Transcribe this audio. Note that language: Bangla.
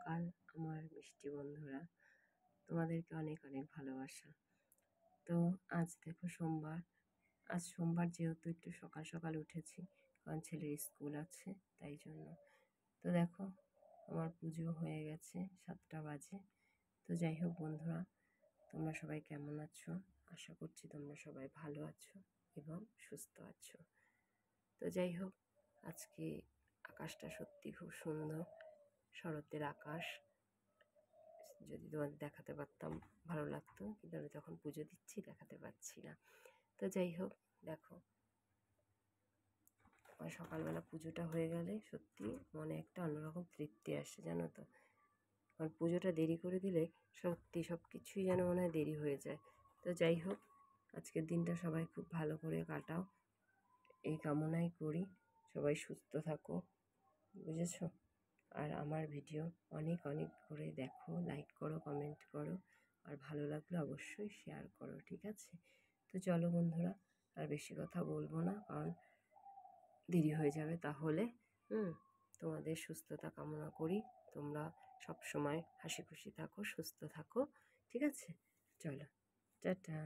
সকাল আমার মিষ্টি বন্ধুরা, তোমাদেরকে অনেক অনেক ভালোবাসা। তো আজ দেখো সোমবার, আজ সোমবার যেহেতু একটু সকাল সকাল উঠেছি, কারণ ছেলের স্কুল আছে তাই জন্য। তো দেখো আমার পুজো হয়ে গেছে, 7টা বাজে। তো যাই হোক বন্ধুরা, তোমরা সবাই কেমন আছো? আশা করছি তোমরা সবাই ভালো আছো এবং সুস্থ আছো। তো যাই হোক, আজকে আকাশটা সত্যি খুব সুন্দর, শরতের আকাশ। যদি তোমাদের দেখাতে পারতাম ভালো লাগতো, কিন্তু আমি তখন পুজো দিচ্ছি, দেখাতে পারছি না। তো যাই হোক, দেখো আমার সকালবেলা পুজোটা হয়ে গেলে সত্যি মনে একটা অন্যরকম তৃপ্তি আসে, জানো তো। কারণ পুজোটা দেরি করে দিলে সত্যি সব কিছুই যেন মনে হয় দেরি হয়ে যায়। তো যাই হোক, আজকের দিনটা সবাই খুব ভালো করে কাটাও, এই কামনাই করি। সবাই সুস্থ থাকো, বুঝেছো? আর আমার ভিডিও অনেক অনেক করে দেখো, লাইক করো, কমেন্ট করো, আর ভালো লাগলে অবশ্যই শেয়ার করো, ঠিক আছে? তো চলো বন্ধুরা, আর বেশি কথা বলবো না, কারণ দেরি হয়ে যাবে তাহলে। তোমাদের সুস্থতা কামনা করি, তোমরা সব সময় হাসি খুশি থাকো, সুস্থ থাকো, ঠিক আছে? চলো, টাটা।